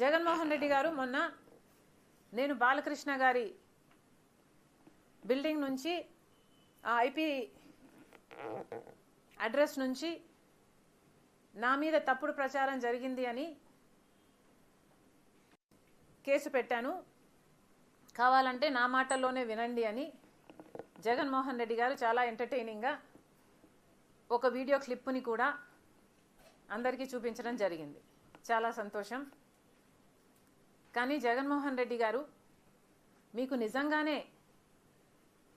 జగన్మోహన్ రెడ్డి గారు మొన్న నేను బాలకృష్ణ గారి బిల్డింగ్ నుంచి ఆ ఐపీ అడ్రస్ నుంచి నా మీద తప్పుడు ప్రచారం జరిగింది అని కేసు పెట్టాను, కావాలంటే నా మాటల్లోనే వినండి అని జగన్మోహన్ రెడ్డి గారు చాలా ఎంటర్టైనింగ్గా ఒక వీడియో క్లిప్ని కూడా అందరికీ చూపించడం జరిగింది. చాలా సంతోషం. కానీ జగన్మోహన్ రెడ్డి గారు, మీకు నిజంగానే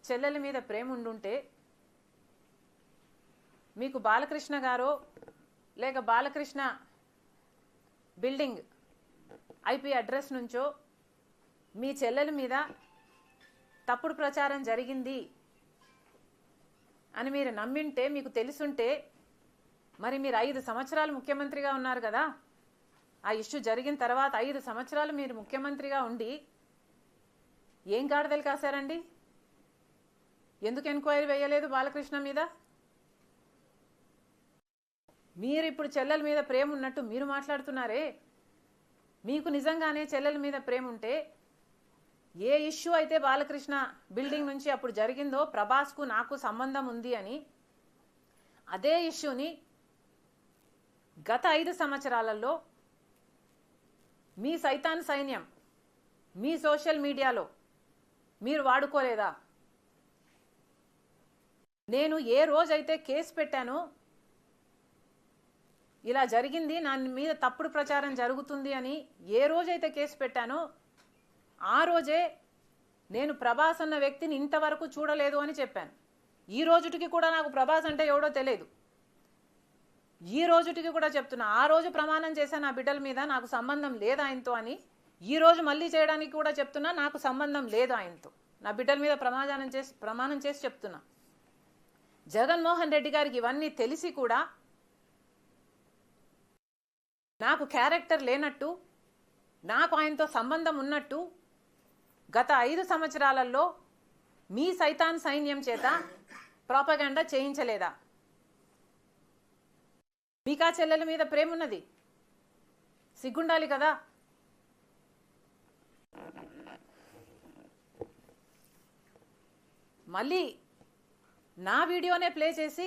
చెల్లెల మీద ప్రేమ ఉండుంటే మీకు బాలకృష్ణ గారో లేక బాలకృష్ణ బిల్డింగ్ ఐపీ అడ్రస్ నుంచో మీ చెల్లెల మీద తప్పుడు ప్రచారం జరిగింది అని మీరు నమ్మింటే, మీకు తెలుసుంటే, మరి మీరు 5 సంవత్సరాలు ముఖ్యమంత్రిగా ఉన్నారు కదా. ఆ ఇష్యూ జరిగిన తర్వాత 5 సంవత్సరాలు మీరు ముఖ్యమంత్రిగా ఉండి ఏం గాడిదలు కాశారండి? ఎందుకు ఎంక్వైరీ వేయలేదు బాలకృష్ణ మీద? మీరు ఇప్పుడు చెల్లెల మీద ప్రేమ ఉన్నట్టు మీరు మాట్లాడుతున్నారే. మీకు నిజంగానే చెల్లెల మీద ప్రేమ ఉంటే ఏ ఇష్యూ అయితే బాలకృష్ణ బిల్డింగ్ నుంచి అప్పుడు జరిగిందో ప్రభాస్కు నాకు సంబంధం ఉంది అని, అదే ఇష్యూని గత 5 సంవత్సరాలలో మీ సైతాన్ సైన్యం మీ సోషల్ మీడియాలో మీరు వాడుకోలేదా? నేను ఏ రోజైతే కేసు పెట్టానో, ఇలా జరిగింది, నా మీద తప్పుడు ప్రచారం జరుగుతుంది అని ఏ రోజైతే కేసు పెట్టానో ఆ రోజే నేను ప్రభాస్ అన్న వ్యక్తిని ఇంతవరకు చూడలేదు అని చెప్పాను. ఈ రోజుటికి కూడా నాకు ప్రభాస్ అంటే ఎవడో తెలియదు. ఈ రోజుటికి కూడా చెప్తున్నా, ఆ రోజు ప్రమాణం చేశాను నా బిడ్డల మీద నాకు సంబంధం లేదు ఆయనతో అని. ఈ రోజు మళ్ళీ చేయడానికి కూడా చెప్తున్నా, నాకు సంబంధం లేదు ఆయనతో. నా బిడ్డల మీద ప్రమాణం చేసి చెప్తున్నా. జగన్మోహన్ రెడ్డి గారికి ఇవన్నీ తెలిసి కూడా నాకు క్యారెక్టర్ లేనట్టు, నాకు ఆయనతో సంబంధం ఉన్నట్టు గత 5 సంవత్సరాలలో మీ సైతాన్ సైన్యం చేత ప్రాపగాండా చేయించలేదా? మీకా చెల్లెల మీద ప్రేమ ఉన్నది, సిగ్గుండాలి కదా. మళ్ళీ నా వీడియోనే ప్లే చేసి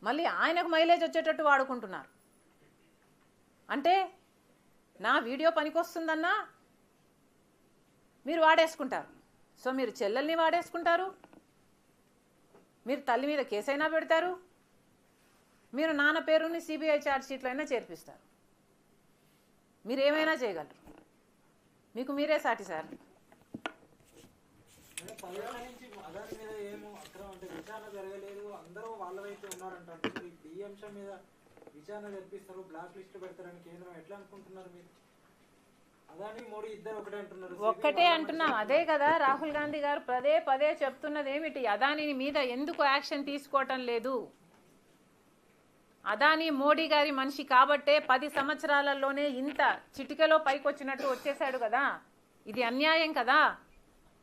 మళ్ళీ ఆయనకు మైలేజ్ వచ్చేటట్టు వాడుకుంటున్నారు. అంటే నా వీడియో పనికొస్తుందన్నా మీరు వాడేసుకుంటారు. సో మీరు చెల్లెల్ని వాడేసుకుంటారు, మీరు తల్లి మీద కేసైనా పెడతారు, మీరు నాన్న పేరుని సిబిఐ ఛార్జ్ షీట్లో అయినా చేర్పిస్తారు. మీరు ఏమైనా చేయగలరు, మీకు మీరే సాటి సార్. విచారణ జరిపిస్తారు, బ్లాక్ లిస్ట్ పెడతారని కేంద్రం ఎట్లా అనుకుంటున్నారు మీరు? అదాని మోడీ ఇద్దరు ఒకటే అంటున్నారు. ఒక్కటే అంటున్నాం, అదే కదా రాహుల్ గాంధీ గారు పదే పదే చెప్తున్నది ఏమిటి? అదాని మీద ఎందుకు యాక్షన్ తీసుకోవటం లేదు? అదాని మోడీ గారి మనిషి కాబట్టే 10 సంవత్సరాలలోనే ఇంత చిటికెలో పైకొచ్చినట్టు వచ్చేసాడు కదా. ఇది అన్యాయం కదా,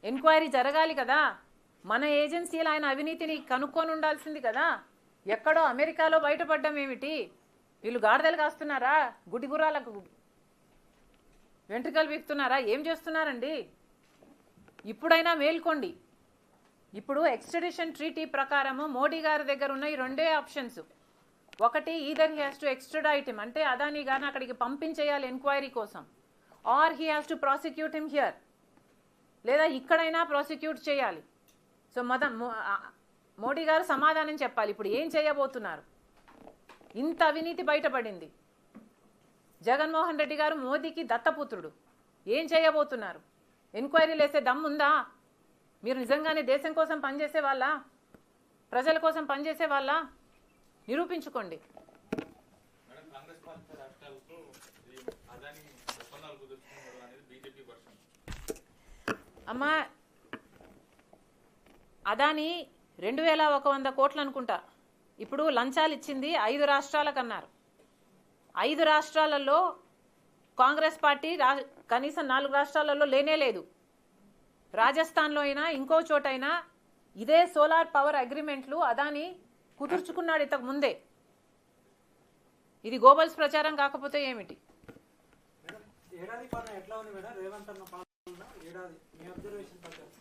ఎంక్వైరీ జరగాలి కదా. మన ఏజెన్సీలు ఆయన అవినీతిని కనుక్కొని ఉండాల్సింది కదా. ఎక్కడో అమెరికాలో బయటపడ్డం ఏమిటి? వీళ్ళు గాడిదలు కాస్తున్నారా? గుడిగురాలకు వెంట్రుకలు వీక్తున్నారా? ఏం చేస్తున్నారండి? ఇప్పుడైనా మేల్కోండి. ఇప్పుడు ఎక్స్ట్రడిషన్ ట్రీటీ ప్రకారము మోడీ గారి దగ్గర ఉన్న ఈ 2 ఆప్షన్స్. ఒకటి, either he has to extradite him, అంటే అదానీ గారిని అక్కడికి పంపించేయాలి ఎంక్వైరీ కోసం, or he has to prosecute him here, లేదా ఇక్కడైనా ప్రాసిక్యూట్ చేయాలి. సో మోడీ గారు సమాధానం చెప్పాలి. ఇప్పుడు ఏం చేయబోతున్నారు? ఇంత అవినీతి బయటపడింది. జగన్మోహన్ రెడ్డి గారు మోదీకి దత్తపుత్రుడు. ఏం చేయబోతున్నారు? ఎంక్వైరీలు వేసే దమ్ముందా? మీరు నిజంగానే దేశం కోసం పనిచేసే వాళ్ళ, ప్రజల కోసం పనిచేసే వాళ్ళ? నిరూపించుకోండి. అమ్మా, అదాని 2100 కోట్లు అనుకుంటా ఇప్పుడు లంచాలు ఇచ్చింది 5 రాష్ట్రాలకు అన్నారు. 5 రాష్ట్రాలలో కాంగ్రెస్ పార్టీ కనీసం 4 రాష్ట్రాలలో లేనే లేదు. రాజస్థాన్లో అయినా ఇంకో చోటైనా ఇదే సోలార్ పవర్ అగ్రిమెంట్లు అదాని కుదుర్చుకున్నాడు ఇంతకు ముందే. ఇది గోబల్స్ ప్రచారం కాకపోతే ఏమిటి? ఏడాది పాలన ఎట్లా ఉంది మేడం రేవంత్ అన్న పాలన ఏడాది మీ అబ్జర్వేషన్ ప్రకారం